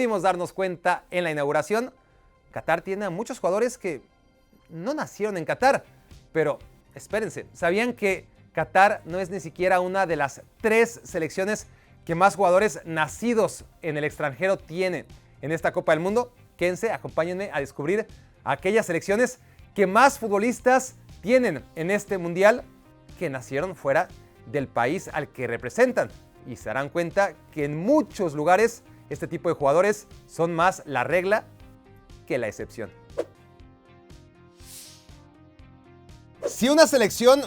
pudimos darnos cuenta en la inauguración, Qatar tiene a muchos jugadores que no nacieron en Qatar. Pero espérense, ¿sabían que Qatar no es ni siquiera una de las 3 selecciones que más jugadores nacidos en el extranjero tiene en esta Copa del Mundo? Quédense, acompáñenme a descubrir aquellas selecciones que más futbolistas tienen en este mundial que nacieron fuera del país al que representan. Y se darán cuenta que en muchos lugares este tipo de jugadores son más la regla que la excepción. Si una selección,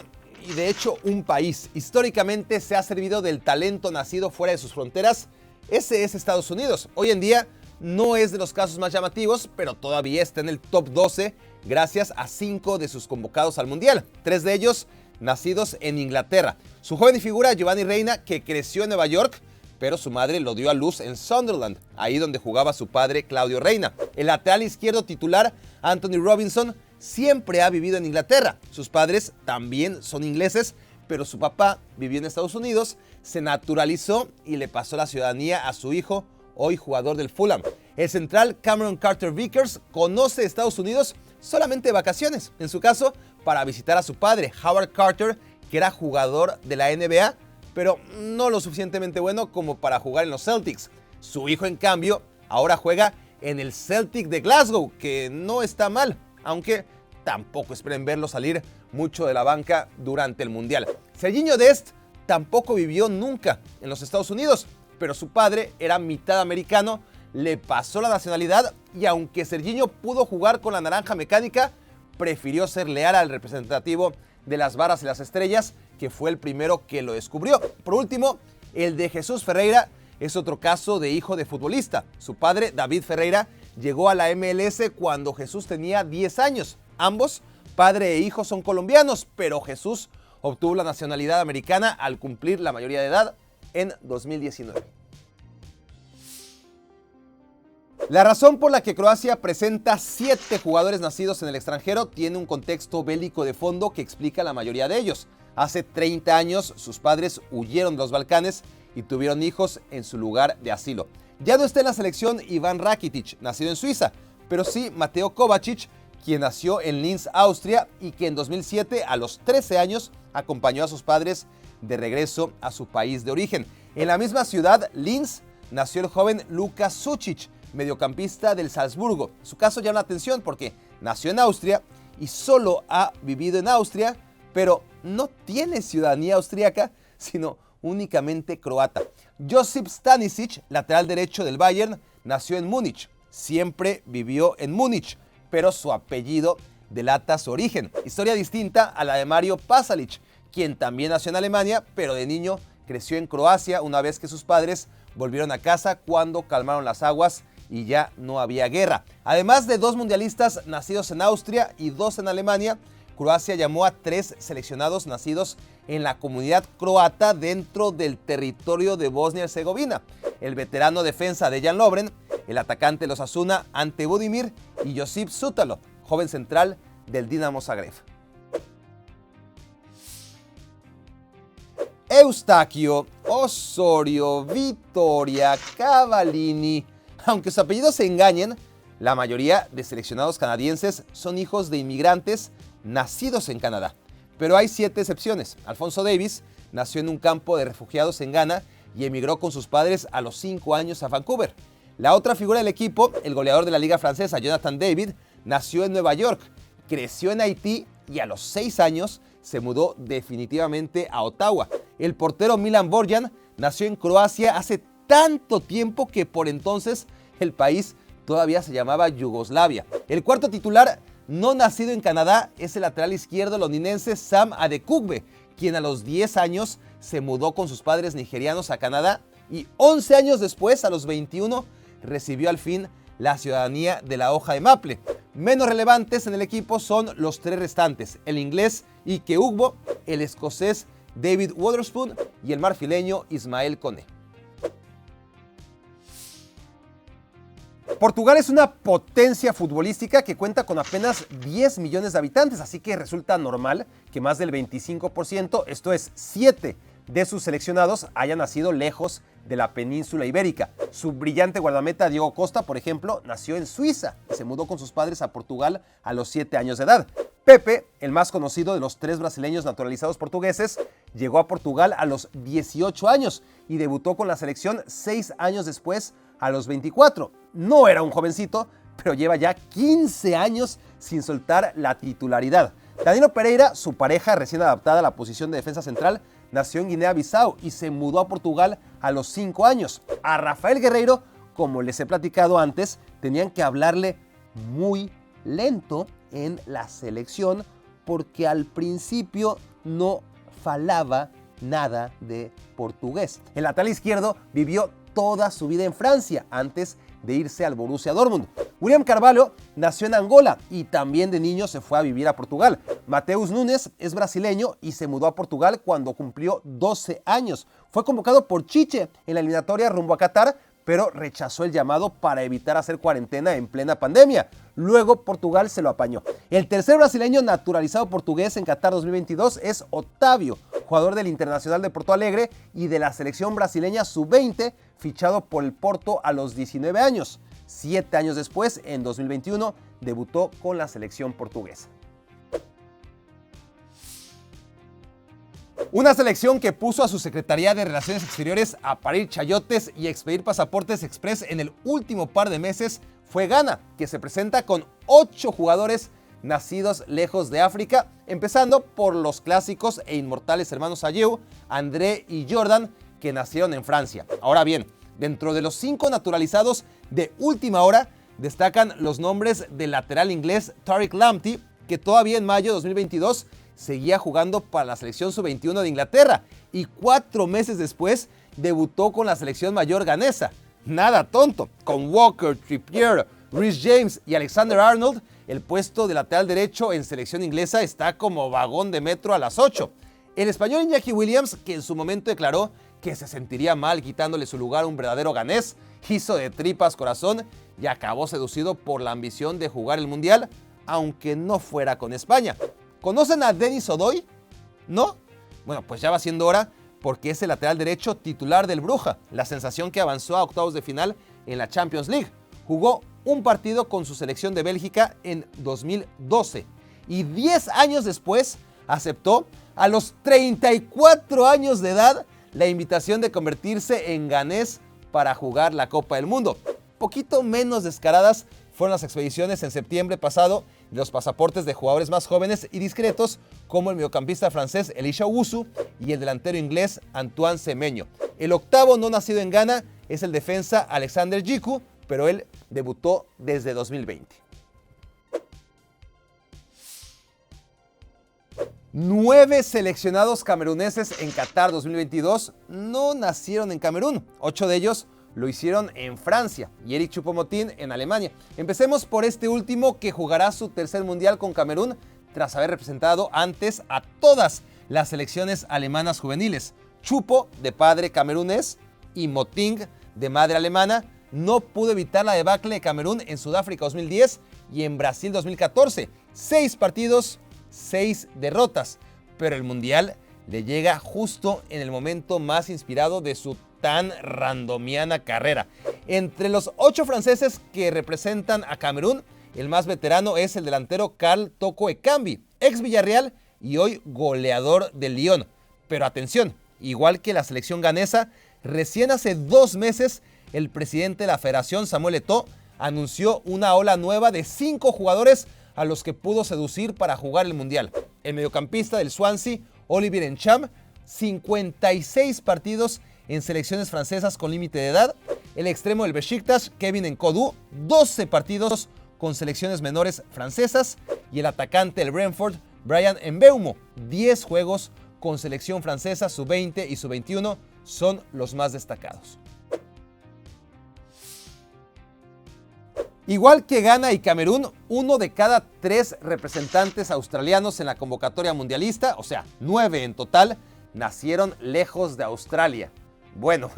y de hecho un país, históricamente se ha servido del talento nacido fuera de sus fronteras, ese es Estados Unidos. Hoy en día no es de los casos más llamativos, pero todavía está en el top 12 gracias a 5 de sus convocados al Mundial, 3 de ellos nacidos en Inglaterra. Su joven figura, Giovanni Reina, que creció en Nueva York, pero su madre lo dio a luz en Sunderland, ahí donde jugaba su padre Claudio Reina. El lateral izquierdo titular, Anthony Robinson, siempre ha vivido en Inglaterra. Sus padres también son ingleses, pero su papá vivió en Estados Unidos, se naturalizó y le pasó la ciudadanía a su hijo, hoy jugador del Fulham. El central Cameron Carter-Vickers conoce Estados Unidos solamente de vacaciones. En su caso, para visitar a su padre, Howard Carter, que era jugador de la NBA, pero no lo suficientemente bueno como para jugar en los Celtics. Su hijo, en cambio, ahora juega en el Celtic de Glasgow, que no está mal, aunque tampoco esperen verlo salir mucho de la banca durante el Mundial. Serginho Dest tampoco vivió nunca en los Estados Unidos, pero su padre era mitad americano, le pasó la nacionalidad y aunque Serginho pudo jugar con la naranja mecánica, prefirió ser leal al representativo de las Barras y las Estrellas, que fue el primero que lo descubrió. Por último, el de Jesús Ferreira es otro caso de hijo de futbolista. Su padre, David Ferreira, llegó a la MLS cuando Jesús tenía 10 años. Ambos, padre e hijo, son colombianos, pero Jesús obtuvo la nacionalidad americana al cumplir la mayoría de edad en 2019. La razón por la que Croacia presenta 7 jugadores nacidos en el extranjero tiene un contexto bélico de fondo que explica la mayoría de ellos. Hace 30 años sus padres huyeron de los Balcanes y tuvieron hijos en su lugar de asilo. Ya no está en la selección Iván Rakitic, nacido en Suiza, pero sí Mateo Kovacic, quien nació en Linz, Austria, y que en 2007, a los 13 años, acompañó a sus padres de regreso a su país de origen. En la misma ciudad, Linz, nació el joven Luka Sučić, mediocampista del Salzburgo. Su caso llama la atención porque nació en Austria y solo ha vivido en Austria, pero no tiene ciudadanía austríaca, sino únicamente croata. Josip Stanisic, lateral derecho del Bayern, nació en Múnich. Siempre vivió en Múnich, pero su apellido delata su origen. Historia distinta a la de Mario Pasalic, quien también nació en Alemania, pero de niño creció en Croacia una vez que sus padres volvieron a casa cuando calmaron las aguas y ya no había guerra. Además de 2 mundialistas nacidos en Austria y 2 en Alemania, Croacia llamó a 3 seleccionados nacidos en la comunidad croata dentro del territorio de Bosnia y Herzegovina. El veterano defensa Dejan Lovren, el atacante de los Osasuna Ante Budimir y Josip Sutalo, joven central del Dinamo Zagreb. Eustaquio, Osorio, Vitoria, Cavallini. Aunque sus apellidos se engañen, la mayoría de seleccionados canadienses son hijos de inmigrantes nacidos en Canadá. Pero hay 7 excepciones. Alfonso Davies nació en un campo de refugiados en Ghana y emigró con sus padres a los 5 años a Vancouver. La otra figura del equipo, el goleador de la liga francesa, Jonathan David, nació en Nueva York, creció en Haití y a los 6 años se mudó definitivamente a Ottawa. El portero Milan Borjan nació en Croacia hace tanto tiempo que por entonces el país todavía se llamaba Yugoslavia. El cuarto titular, no nacido en Canadá, es el lateral izquierdo londinense Sam Adekugbe, quien a los 10 años se mudó con sus padres nigerianos a Canadá y 11 años después, a los 21, recibió al fin la ciudadanía de la hoja de maple. Menos relevantes en el equipo son los 3 restantes, el inglés Ike Ugbo, el escocés David Wotherspoon y el marfileño Ismael Koné. Portugal es una potencia futbolística que cuenta con apenas 10 millones de habitantes, así que resulta normal que más del 25%, esto es 7 de sus seleccionados haya nacido lejos de la península ibérica. Su brillante guardameta Diego Costa, por ejemplo, nació en Suiza y se mudó con sus padres a Portugal a los 7 años de edad. Pepe, el más conocido de los 3 brasileños naturalizados portugueses, llegó a Portugal a los 18 años y debutó con la selección 6 años después, a los 24. No era un jovencito, pero lleva ya 15 años sin soltar la titularidad. Danilo Pereira, su pareja recién adaptada a la posición de defensa central, nació en Guinea-Bissau y se mudó a Portugal a los 5 años. A Rafael Guerreiro, como les he platicado antes, tenían que hablarle muy lento en la selección porque al principio no falaba nada de portugués. El lateral izquierdo vivió toda su vida en Francia antes de irse al Borussia Dortmund. William Carvalho nació en Angola y también de niño se fue a vivir a Portugal. Mateus Nunes es brasileño y se mudó a Portugal cuando cumplió 12 años. Fue convocado por Chiche en la eliminatoria rumbo a Qatar, pero rechazó el llamado para evitar hacer cuarentena en plena pandemia. Luego Portugal se lo apañó. El tercer brasileño naturalizado portugués en Qatar 2022 es Otávio, jugador del Internacional de Porto Alegre y de la selección brasileña sub-20, fichado por el Porto a los 19 años. 7 años después, en 2021, debutó con la selección portuguesa. Una selección que puso a su Secretaría de Relaciones Exteriores a parir chayotes y expedir pasaportes express en el último par de meses fue Ghana, que se presenta con 8 jugadores nacidos lejos de África, empezando por los clásicos e inmortales hermanos Ayew, André y Jordan, que nacieron en Francia. Ahora bien, dentro de los 5 naturalizados de última hora, destacan los nombres del lateral inglés Tariq Lamptey, que todavía en mayo de 2022 seguía jugando para la selección sub-21 de Inglaterra y 4 meses después debutó con la selección mayor ganesa. Nada tonto, con Walker, Trippier, Reece James y Alexander-Arnold, el puesto de lateral derecho en selección inglesa está como vagón de metro a las 8. El español Iñaki Williams, que en su momento declaró que se sentiría mal quitándole su lugar a un verdadero ganés, hizo de tripas corazón y acabó seducido por la ambición de jugar el Mundial, aunque no fuera con España. ¿Conocen a Denis Odoi? ¿No? Bueno, pues ya va siendo hora porque es el lateral derecho titular del Bruja, la sensación que avanzó a octavos de final en la Champions League. Jugó un partido con su selección de Bélgica en 2012 y 10 años después aceptó a los 34 años de edad la invitación de convertirse en ganés para jugar la Copa del Mundo. Poquito menos descaradas fueron las expediciones en septiembre pasado de los pasaportes de jugadores más jóvenes y discretos como el mediocampista francés Elisha Owusu y el delantero inglés Antoine Semenyo. El octavo no nacido en Ghana es el defensa Alexander Djiku, pero él debutó desde 2020. 9 seleccionados cameruneses en Qatar 2022 no nacieron en Camerún. 8 de ellos lo hicieron en Francia y Eric Choupo-Moting en Alemania. Empecemos por este último que jugará su tercer mundial con Camerún tras haber representado antes a todas las selecciones alemanas juveniles. Choupo, de padre camerunés, y Moting, de madre alemana, no pudo evitar la debacle de Camerún en Sudáfrica 2010 y en Brasil 2014. 6 partidos, 6 derrotas, pero el mundial le llega justo en el momento más inspirado de su tan randomiana carrera. Entre los 8 franceses que representan a Camerún, el más veterano es el delantero Karl Toko Ekambi, ex Villarreal y hoy goleador del Lyon. Pero atención, igual que la selección ganesa, recién hace 2 meses el presidente de la federación, Samuel Eto'o, anunció una ola nueva de 5 jugadores a los que pudo seducir para jugar el mundial. El mediocampista del Swansea, Olivier Ntcham, 56 partidos en selecciones francesas con límite de edad. El extremo del Besiktas, Kevin N'Koudou, 12 partidos con selecciones menores francesas. Y el atacante del Brentford, Bryan Mbeumo, 10 juegos con selección francesa sub-20 y sub-21 son los más destacados. Igual que Ghana y Camerún, 1 de cada 3 representantes australianos en la convocatoria mundialista, o sea, 9 en total, nacieron lejos de Australia. Bueno,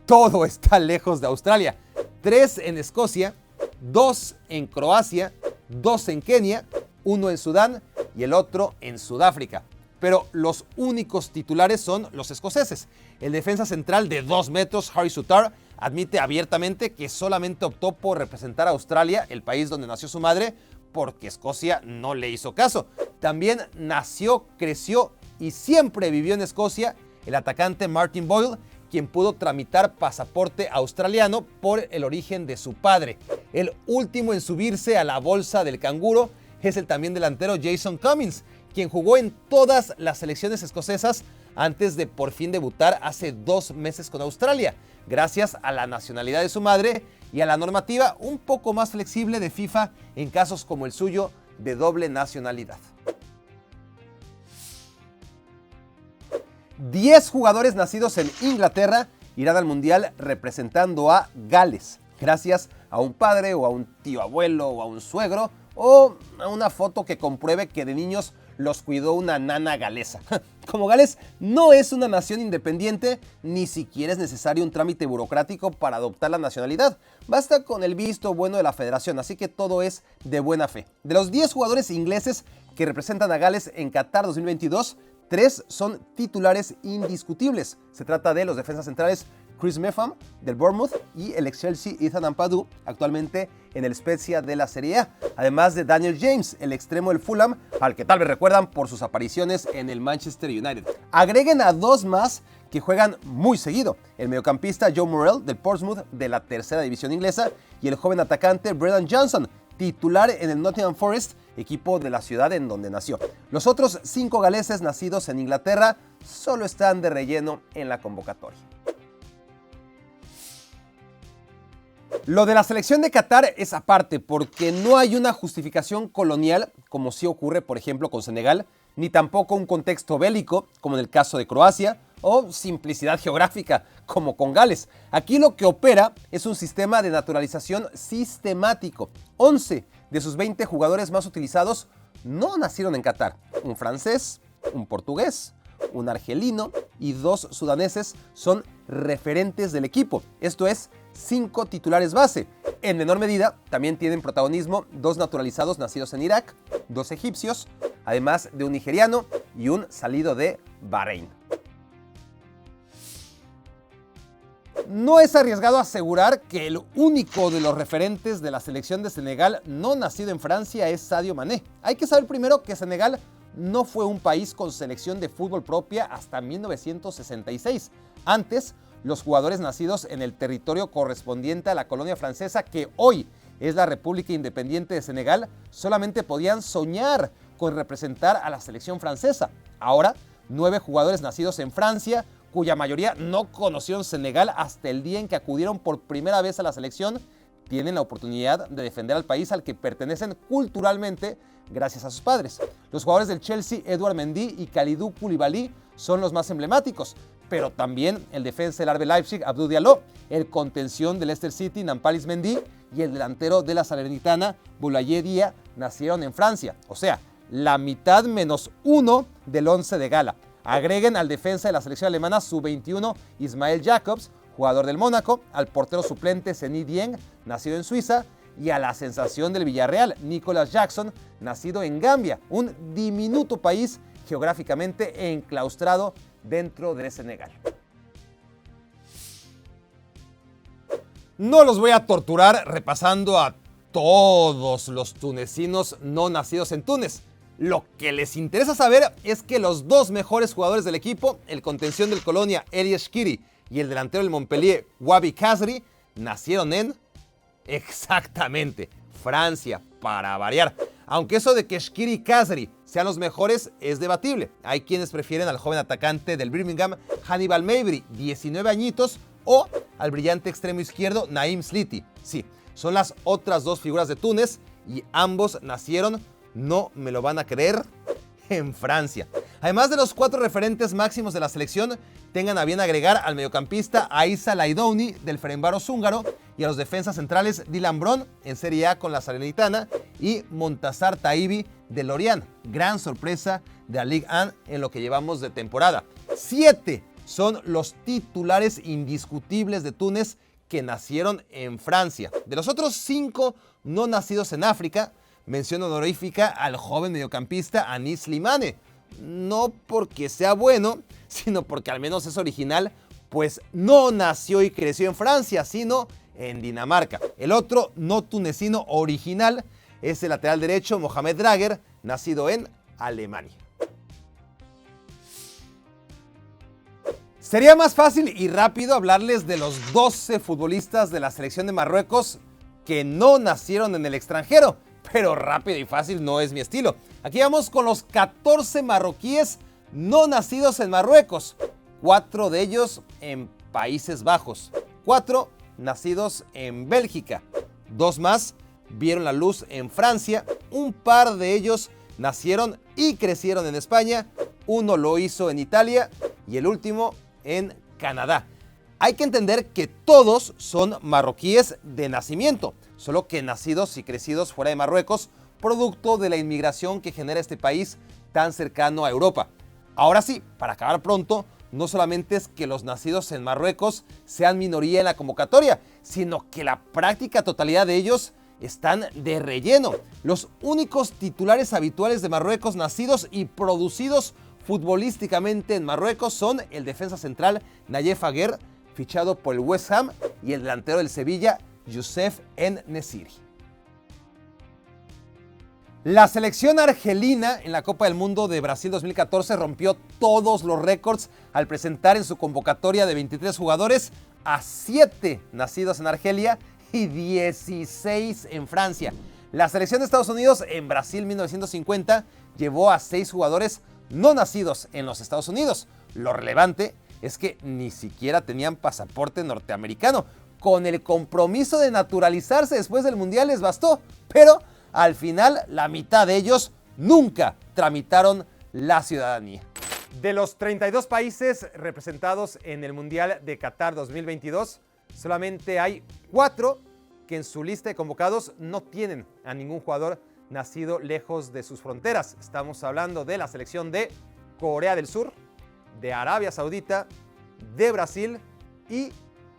todo está lejos de Australia. 3 en Escocia, 2 en Croacia, 2 en Kenia, 1 en Sudán y el otro en Sudáfrica. pero los únicos titulares son los escoceses. El defensa central de 2 metros, Harry Souttar, admite abiertamente que solamente optó por representar a Australia, el país donde nació su madre, porque Escocia no le hizo caso. También nació, creció y siempre vivió en Escocia el atacante Martin Boyle, quien pudo tramitar pasaporte australiano por el origen de su padre. El último en subirse a la bolsa del canguro es el también delantero Jason Cummings, quien jugó en todas las selecciones escocesas antes de por fin debutar hace 2 meses con Australia, gracias a la nacionalidad de su madre y a la normativa un poco más flexible de FIFA en casos como el suyo de doble nacionalidad. 10 jugadores nacidos en Inglaterra irán al Mundial representando a Gales, gracias a un padre o a un tío abuelo o a un suegro o a una foto que compruebe que de niños los cuidó una nana galesa. Como Gales no es una nación independiente, ni siquiera es necesario un trámite burocrático para adoptar la nacionalidad. Basta con el visto bueno de la federación, así que todo es de buena fe. De los 10 jugadores ingleses que representan a Gales en Qatar 2022, 3 son titulares indiscutibles. Se trata de los defensas centrales Chris Mepham del Bournemouth y el ex-Chelsea Ethan Ampadu, actualmente en el Spezia de la Serie A. Además de Daniel James, el extremo del Fulham, al que tal vez recuerdan por sus apariciones en el Manchester United. Agreguen a 2 más que juegan muy seguido. El mediocampista Joe Morrell del Portsmouth de la tercera división inglesa y el joven atacante Brennan Johnson, titular en el Nottingham Forest, equipo de la ciudad en donde nació. Los otros 5 galeses nacidos en Inglaterra solo están de relleno en la convocatoria. Lo de la selección de Qatar es aparte porque no hay una justificación colonial como sí ocurre por ejemplo con Senegal, ni tampoco un contexto bélico como en el caso de Croacia o simplicidad geográfica como con Gales. Aquí lo que opera es un sistema de naturalización sistemático. 11 de sus 20 jugadores más utilizados no nacieron en Qatar. Un francés, un portugués, un argelino y 2 sudaneses son referentes del equipo. Esto es 5 titulares base. En menor medida también tienen protagonismo 2 naturalizados nacidos en Irak, 2 egipcios, además de un nigeriano y un salido de Bahrein. No es arriesgado asegurar que el único de los referentes de la selección de Senegal no nacido en Francia es Sadio Mané. Hay que saber primero que Senegal no fue un país con selección de fútbol propia hasta 1966. Antes, los jugadores nacidos en el territorio correspondiente a la colonia francesa, que hoy es la República Independiente de Senegal, solamente podían soñar con representar a la selección francesa. Ahora, 9 jugadores nacidos en Francia, cuya mayoría no conocieron Senegal hasta el día en que acudieron por primera vez a la selección, tienen la oportunidad de defender al país al que pertenecen culturalmente gracias a sus padres. Los jugadores del Chelsea, Edouard Mendy y Kalidou Koulibaly, son los más emblemáticos, pero también el defensa del RB Leipzig, Abdou Diallo, el contención del Leicester City, Nampalys Mendy, y el delantero de la Salernitana, Boulaye Dia, nacieron en Francia. O sea, la mitad menos 1 del 11 de gala. Agreguen al defensa de la selección alemana sub-21, Ismael Jacobs, jugador del Mónaco, al portero suplente Zenit Dieng, nacido en Suiza, y a la sensación del Villarreal, Nicolas Jackson, nacido en Gambia, un diminuto país geográficamente enclaustrado dentro de Senegal. No los voy a torturar repasando a todos los tunecinos no nacidos en Túnez. Lo que les interesa saber es que los 2 mejores jugadores del equipo, el contención del Colonia, Eli Shkiri, y el delantero del Montpellier, Wabi Kazri, nacieron en, exactamente, Francia, para variar. Aunque eso de que Shkiri y Kazri sean los mejores es debatible. Hay quienes prefieren al joven atacante del Birmingham, Hannibal Mejbri, 19 añitos, o al brillante extremo izquierdo, Naim Sliti. Sí, son las otras 2 figuras de Túnez y ambos nacieron, no me lo van a creer, en Francia. Además de los 4 referentes máximos de la selección, tengan a bien agregar al mediocampista Aissa Laidouni del Ferencváros húngaro y a los defensas centrales Dylan Bron en Serie A con la Salernitana y Montazar Taibi de Lorient, gran sorpresa de la Ligue 1 en lo que llevamos de temporada. 7 son los titulares indiscutibles de Túnez que nacieron en Francia. De los otros 5 no nacidos en África, mención honorífica al joven mediocampista Anis Slimane, no porque sea bueno, sino porque al menos es original, pues no nació y creció en Francia, sino en Dinamarca. El otro no tunecino original es el lateral derecho Mohamed Drager, nacido en Alemania. Sería más fácil y rápido hablarles de los 12 futbolistas de la selección de Marruecos que no nacieron en el extranjero, pero rápido y fácil no es mi estilo. Aquí vamos con los 14 marroquíes no nacidos en Marruecos, 4 de ellos en Países Bajos, 4 nacidos en Bélgica, 2 más vieron la luz en Francia, un par de ellos nacieron y crecieron en España, uno lo hizo en Italia y el último en Canadá. Hay que entender que todos son marroquíes de nacimiento, solo que nacidos y crecidos fuera de Marruecos, producto de la inmigración que genera este país tan cercano a Europa. Ahora sí, para acabar pronto, no solamente es que los nacidos en Marruecos sean minoría en la convocatoria, sino que la práctica totalidad de ellos están de relleno. Los únicos titulares habituales de Marruecos nacidos y producidos futbolísticamente en Marruecos son el defensa central Nayef Aguer, fichado por el West Ham, y el delantero del Sevilla, Youssef En-Nesyri. La selección argelina en la Copa del Mundo de Brasil 2014 rompió todos los récords al presentar en su convocatoria de 23 jugadores a 7 nacidos en Argelia y 16 en Francia. La selección de Estados Unidos en Brasil 1950 llevó a 6 jugadores no nacidos en los Estados Unidos. Lo relevante es que ni siquiera tenían pasaporte norteamericano. Con el compromiso de naturalizarse después del Mundial les bastó, pero al final la mitad de ellos nunca tramitaron la ciudadanía. De los 32 países representados en el Mundial de Qatar 2022, solamente hay 4 que en su lista de convocados no tienen a ningún jugador nacido lejos de sus fronteras. Estamos hablando de la selección de Corea del Sur, de Arabia Saudita, de Brasil y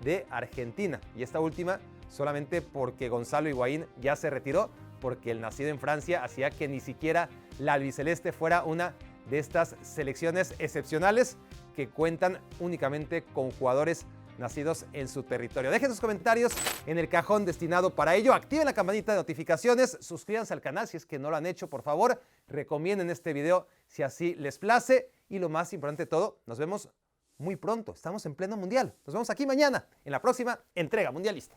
de Argentina. Y esta última solamente porque Gonzalo Higuaín ya se retiró, porque el nacido en Francia hacía que ni siquiera la albiceleste fuera una de estas selecciones excepcionales que cuentan únicamente con jugadores nacidos en su territorio. Dejen sus comentarios en el cajón destinado para ello. Activen la campanita de notificaciones, suscríbanse al canal si es que no lo han hecho, por favor. Recomienden este video si así les place. Y lo más importante de todo, nos vemos muy pronto. Estamos en pleno mundial. Nos vemos aquí mañana en la próxima entrega mundialista.